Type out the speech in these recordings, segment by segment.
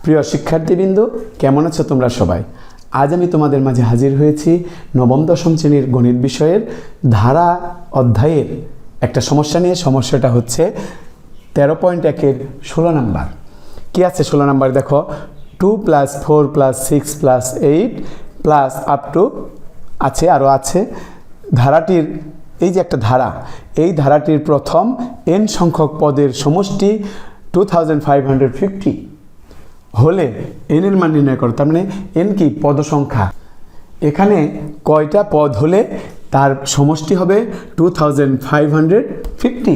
প্রিয় শিক্ষার্থীবৃন্দ, কেমন আছো তোমরা সবাই? আজ আমি তোমাদের মাঝে হাজির হয়েছি নবম দশম শ্রেণীর গণিত বিষয়ের ধারা অধ্যায়ের একটা সমস্যা নিয়ে। সমস্যাটা হচ্ছে 13.1-এর 16 নাম্বার। কি আছে 16 নাম্বার? দেখো, 2 + 4 + 6 + 8 প্লাস আপ টু আছে, আরও আছে। ধারাটির এই যে একটা ধারা, এই ধারাটির প্রথম n সংখ্যক পদের সমষ্টি 2550 হলে n এর মান নির্ণয় করো। তার মানে n কি? পদ সংখ্যা। এখানে কয়টা পদ হলে তার সমষ্টি হবে 2550?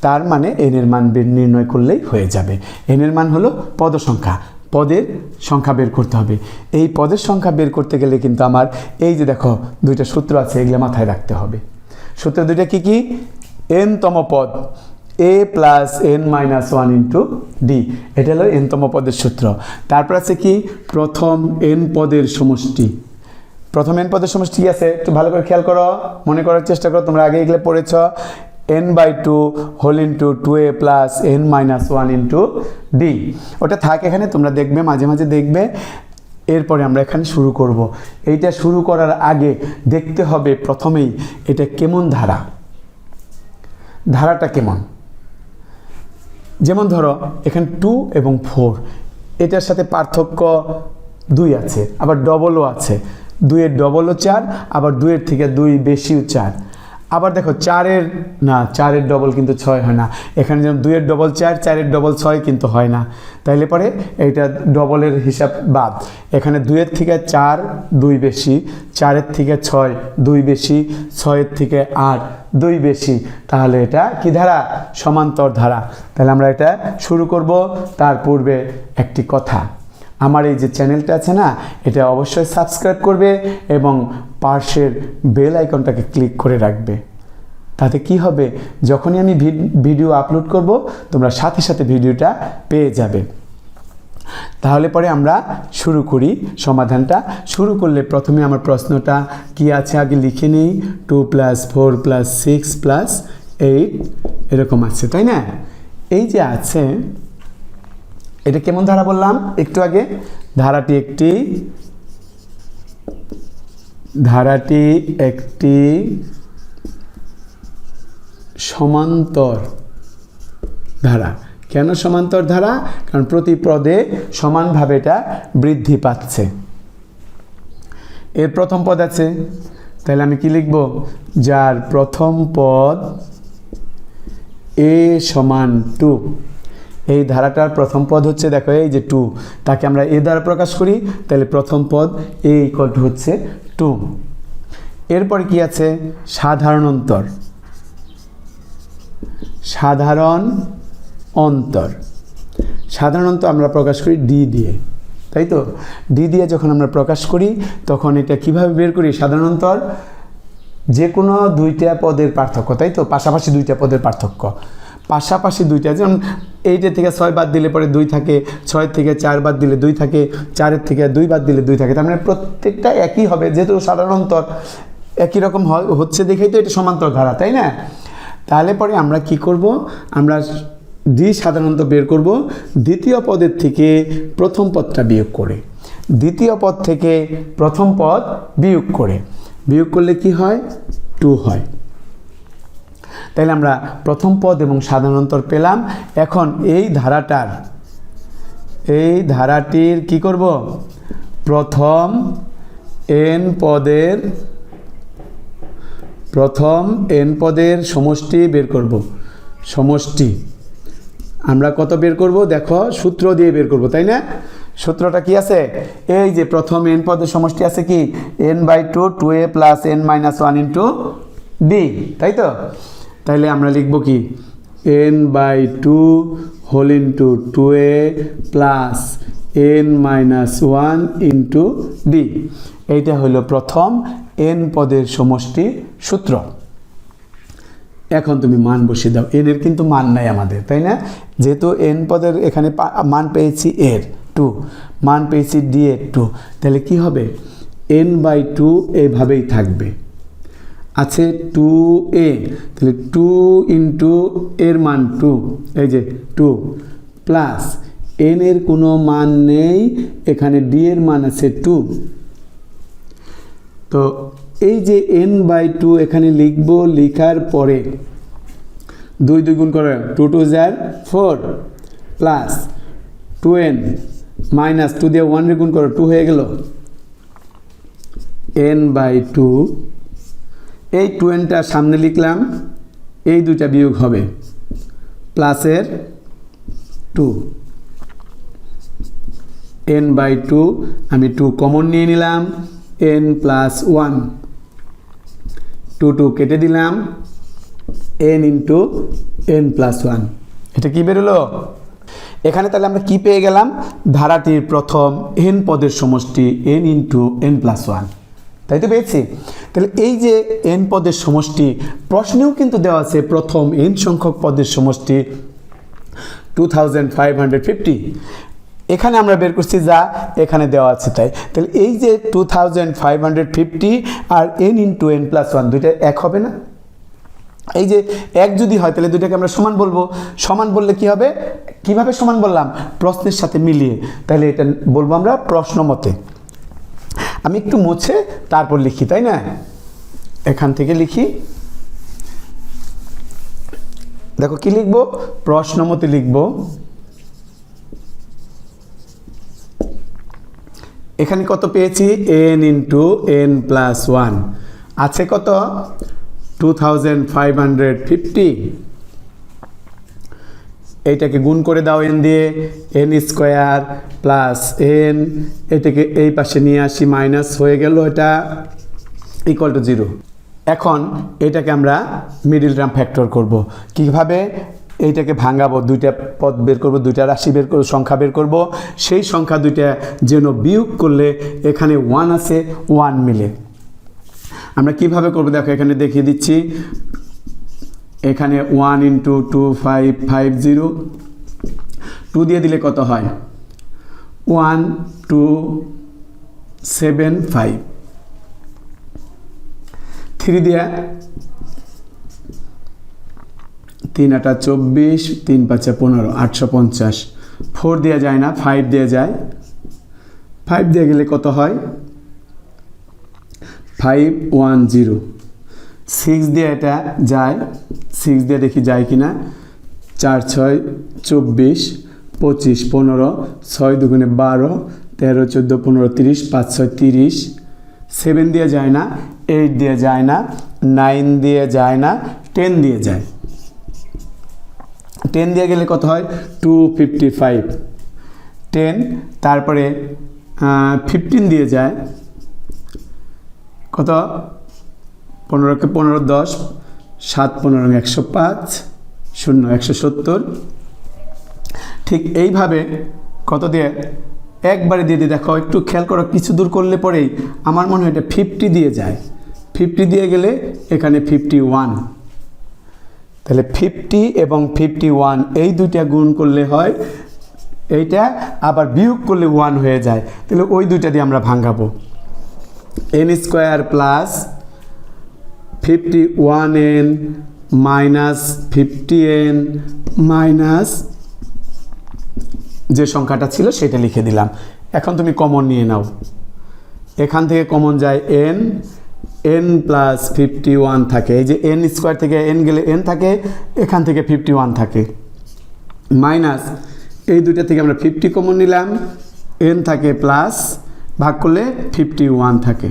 তার মানে n এর মান নির্ণয় করলেই হয়ে যাবে। n এর মান হলো পদ সংখ্যা, পদের সংখ্যা বের করতে হবে। এই পদের সংখ্যা বের করতে গেলে কিন্তু আমার এই যে দেখো দুইটা সূত্র আছে, এগুলো মাথায় রাখতে হবে। সূত্র দুইটা কি কি? n তম পদ a + n - 1 * d, এটা হলো n তম পদের সূত্র। তারপর আছে কি? প্রথম n পদের সমষ্টি। প্রথম n পদের সমষ্টি কি আছে একটু ভালো করে খেয়াল করো, মনে করার চেষ্টা করো। তোমরা আগে এগুলো পড়েছ। n/2 whole into 2a + n - 1 * d, ওটা থাক এখানে, তোমরা দেখবে, মাঝে মাঝে দেখবে। এরপরে আমরা এখানে শুরু করব। এইটা শুরু করার আগে দেখতে হবে প্রথমেই এটা কেমন ধারা, ধারাটা কেমন। যেমন ধরো এখানে 2 এবং 4, এটার সাথে পার্থক্য 2 আছে, আবার ডবলও আছে। 2-এর ডবলও 4, আবার 2-এর থেকে 2 বেশিও 4। আবার দেখো 4-এর ডবল কিন্তু 6 হয় না। এখানে যেমন 2-এর ডবল 4, 4-এর ডবল 6 কিন্তু হয় না। তাইলে পরে এইটা ডবলের হিসাব বাদ। এখানে 2-এর থেকে 4 2 বেশি, 4-এর থেকে 6 2 বেশি, 6-এর থেকে 8 2 বেশি। তাহলে এটা কি ধারা? সমান্তর ধারা। তাহলে আমরা এটা শুরু করব। তার পূর্বে একটি কথা, আমার এই যে চ্যানেলটা আছে না, এটা অবশ্যই সাবস্ক্রাইব করবে এবং পাশের বেল আইকনটাকে ক্লিক করে রাখবে। তাতে কি হবে? যখনই আমি ভিডিও আপলোড করব, তোমরা সাথে সাথে ভিডিওটা পেয়ে যাবে। তাহলে পরে আমরা শুরু করি সমাধানটা। শুরু করলে প্রথমে আমার প্রশ্নটা কি আছে আগে লিখে নিই। 2 + 4 + 6 + 8 এরকম আছে, তাই না? এই যে আছে, এটা কেমন ধারা বললাম একটু আগে? ধারাটি একটি সমান্তর ধারা। কেন সমান্তর ধারা? কারণ প্রতি পদে সমানভাবে এটা বৃদ্ধি পাচ্ছে। এর প্রথম পদ আছে, তাহলে আমি কি লিখব? যার প্রথম পদ a = 2। এই ধারাটার প্রথম পদ হচ্ছে, দেখো এই যে 2, তাকে আমরা a দ্বারা প্রকাশ করি। তাহলে প্রথম পদ a = হচ্ছে 2। এরপরে কি আছে? সাধারণ অন্তর। সাধারণ অন্তর আমরা প্রকাশ করি d দিয়ে, তাই তো? d দিয়ে যখন আমরা প্রকাশ করি তখন এটা কিভাবে বের করি? সাধারণ অন্তর যে কোনো দুইটা পদের পার্থক্য, তাই তো? পাশাপাশি দুইটা পদের পার্থক্য, পাশাপাশি দুইটা। যেমন 8 থেকে 6 বাদ দিলে পরে 2 থাকে, 6 থেকে 4 বাদ দিলে 2 থাকে, 4 থেকে 2 বাদ দিলে 2 থাকে। তার মানে প্রত্যেকটা একই হবে, যেহেতু সাধারণ অন্তর একই রকম হচ্ছে দেখেই তো এটা সমান্তর ধারা, তাই না? তাহলে পরে আমরা কি করব? আমরা সাধারণত বের করব দ্বিতীয় পদের থেকে প্রথম পদটা বিয়োগ করে। দ্বিতীয় পদ থেকে প্রথম পদ বিয়োগ করলে কি হয়? 2 হয়। তাহলে আমরা প্রথম পদ এবং সাধারণ অন্তর পেলাম। এখন এই ধারাটির কি করব? প্রথম n পদের সমষ্টি বের করব। সমষ্টি আমরা কত বের করব? দেখো সূত্র দিয়ে বের করব, তাই না? সূত্রটা কি আছে? এই যে প্রথম n পদের সমষ্টি আছে কি? n/2 2a + n - 1 * d, তাই তো? তাইলে আমরা লিখব কি? n/2 whole into 2a + n - 1 * d। এইটা হলো প্রথম n পদের সমষ্টি সূত্র। এখন তুমি মান বসিয়ে দাও। n এর কিন্তু মান নাই আমাদের, তাই না? যেহেতু n পদের এখানে মান পেয়েছি এর 2, মান পেয়েছি d এর 2, তাহলে কি হবে? n/2 এভাবেই থাকবে। আছে 2a, তাহলে 2 ইন্টু এর মান 2, এই যে 2 প্লাস n এর কোনো মান নেই, এখানে d এর মান আছে 2। তো এই যে n/2 এখানে লিখব, লিখার পরে 2 2 গুণ করে 2 2 = 4 প্লাস 2n মাইনাস 2 দিয়ে 1 রে গুণ করো 2 হয়ে গেল n/2। এই 2nটা সামনে লিখলাম, এই দুইটা বিয়োগ হবে প্লাসের 2 n/2 আমি 2 কমন নিয়ে নিলাম, n + 1 2 2 কেটে দিলাম, n × n + 1। এটা কি বেরোলো? এখানে তাহলে আমরা কি পেয়ে গেলাম? ধারাটির প্রথম n পদের সমষ্টি n × n + 1, তাই তো পেয়েছি। তাহলে এই যে n পদের সমষ্টি, প্রশ্নেও কিন্তু দেওয়া আছে প্রথম n সংখ্যক পদের সমষ্টি 2550। এখানে আমরা বের করছি যা এখানে দেওয়া আছে তাই। তাহলে এই যে 2550 আর n × n + 1 দুইটা এক হবে না? এই যে এক যদি হয় তাহলে দুইটাকে আমরা সমান বলবো। সমান বললে কি হবে? কিভাবে সমান বললাম? প্রশ্নের সাথে মিলিয়ে। তাহলে এটা বলবো আমরা প্রশ্ন মতে। আমি একটু মুছে তারপর লিখি, তাই না? এখান থেকে লিখি, দেখো কি লিখবো? প্রশ্ন মতে লিখবো। এখানে কত পেয়েছি? n × n + 1 আছে কত? 2550। এইটাকে গুণ করে দাও n দিয়ে, n² প্লাস n, এটাকে এই পাশে নিয়ে আসি, মাইনাস হয়ে গেল, এটা = 0। এখন এটাকে আমরা মিডল টার্ম ফ্যাক্টর করব। কিভাবে? এইটাকে ভাঙাবো, দুইটা পদ বের করব, দুইটা রাশি বের করব, সংখ্যা বের করব। সেই সংখ্যা দুইটা যেন বিয়োগ করলে এখানে 1 আছে, 1 মিলে। আমরা কিভাবে করব দেখো, এখানে দেখিয়ে দিচ্ছি। এখানে 1 × 2550, 2 দিয়ে দিলে কত হয়? 1275। 3 দিয়ে 3 × 8 = 24, 3 × 5 = 15, 850। 4 দেওয়া যায় না, 5 দেওয়া যায়। 5 দিয়ে গেলে কত হয়? 510। 6 দিয়ে এটা যায়, 6 দিয়ে দেখি যায় কিনা। 4 × 6 = 24, 25 15, 6 × 2 = 12, 13 14 15 30, 5 6 30। 7 দিয়ে যায় না, 8 দিয়ে যায় না, 9 দিয়ে যায় না, 10 দিয়ে যায়। 10 দিয়ে গেলে কত হয়? 255। 10 তারপরে 15 দিয়ে যায় কত? 15 কে 15 10, 7 15 105, 0 170। ঠিক এইভাবে কত দিয়ে একবারে দিয়ে দেখো, একটু খেয়াল করো, কিছু দূর করলে পরেই আমার মনে হয় এটা 50 দিয়ে যায়। 50 দিয়ে গেলে এখানে 51। তাহলে 50 এবং 51 এই দুইটা গুণ করলে হয় এইটা, আবার বিয়োগ করলে 1 হয়ে যায়। তাহলে ওই দুইটা দিয়ে আমরা ভাঙাবো। n² plus 51n minus 50n minus যে সংখ্যাটা ছিল সেটা লিখে দিলাম। এখন তুমি কমন নিয়ে নাও, এখান থেকে কমন যায় n, n + 51 থাকে। এই যে n² থেকে n গেলে n থাকে, এখান থেকে 51 থাকে, মাইনাস এই দুইটা থেকে আমরা 50 কমন নিলাম, n থাকে প্লাস, ভাগ করলে 51 থাকে।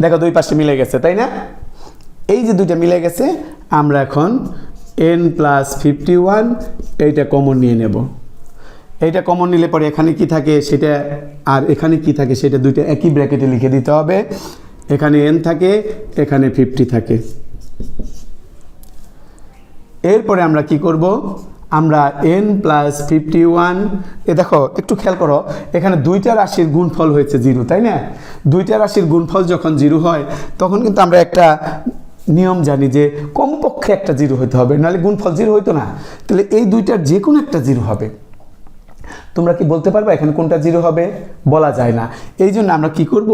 দেখো দুই পাশে মিলে গেছে, তাই না? এই যে দুইটা মিলে গেছে, আমরা এখন n + 51 এইটা কমন নিয়ে নেব। এইটা কমন নিলে পরে এখানে কি থাকে সেটা, আর এখানে কি থাকে সেটা দুইটা একই ব্র্যাকেটে লিখে দিতে হবে। এখানে n থাকে, এখানে 50 থাকে। এরপরে আমরা কি করব? আমরা n + 51, দেখো একটু খেয়াল করো, এখানে দুইটা রাশির গুণফল হয়েছে 0, তাই না? দুইটা রাশির গুণফল যখন 0 হয় তখন কিন্তু আমরা একটা নিয়ম জানি যে কমপক্ষে একটা 0 হতে হবে, নাহলে গুণফল 0 হইতো না। তাহলে এই দুইটার যে কোনো একটা 0 হবে। তোমরা কি বলতে পারবে এখানে কোনটা 0 হবে? বলা যায় না। এই জন্য আমরা কি করব?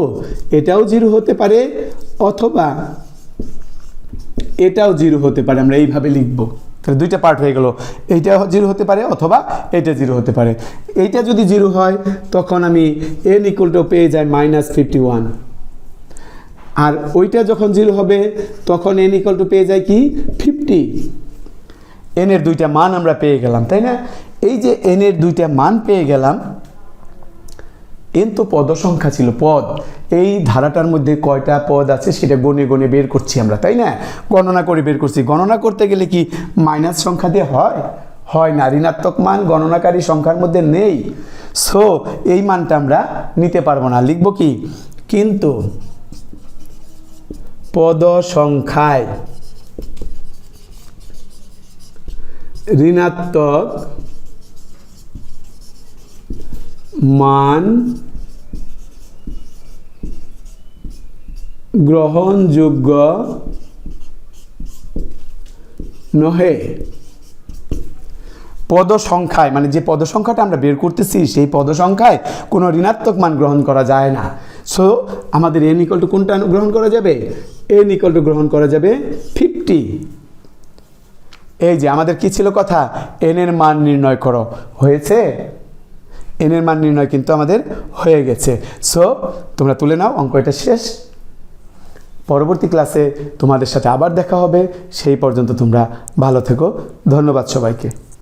এটাও 0 হতে পারে অথবা এটাও 0 হতে পারে, আমরা এইভাবে লিখব। তাহলে দুইটা পার্ট হয়ে গেল, এইটা 0 হতে পারে অথবা এইটা 0 হতে পারে। এইটা যদি 0 হয় তখন আমি n = পেয়ে যাই -51, আর ওইটা যখন 0 হবে তখন n = পেয়ে যায় কি 50। n এর দুইটা মান আমরা পেয়ে গেলাম, তাই না? এই যে n এর দুইটা মান পেয়ে গেলাম, n তো পদ সংখ্যা ছিল, পদ। এই ধারাটার মধ্যে কয়টা পদ আছে সেটা গণে গণে বের করছি আমরা, তাই না? গণনা করে বের করছি। গণনা করতে গেলে কি মাইনাস সংখ্যা দিয়ে হয় না, ঋণাত্মক মান গণনাকারী সংখ্যার মধ্যে নেই। সো এই মানটা আমরা নিতে পারবো না। লিখব কি, কিন্তু পদ সংখ্যায় ঋণাত্মক মান গ্রহণযোগ্য নহে। পদ সংখ্যায় মানে যে পদ সংখ্যাটা আমরা বের করতেছি সেই পদ সংখ্যায় কোনো ঋণাত্মক মান গ্রহণ করা যায় না। সো আমাদের n = কোনটা গ্রহণ করা যাবে? n = গ্রহণ করা যাবে 50। এই যে আমাদের কি ছিল কথা, n এর মান নির্ণয় করো, হয়েছে? n এর মান নির্ণয় কিন্তু আমাদের হয়ে গেছে। সো তোমরা তুলে নাও, অঙ্ক এটা শেষ। পরবর্তী ক্লাসে তোমাদের সাথে আবার দেখা হবে, সেই পর্যন্ত তোমরা ভালো থেকো। ধন্যবাদ সবাইকে।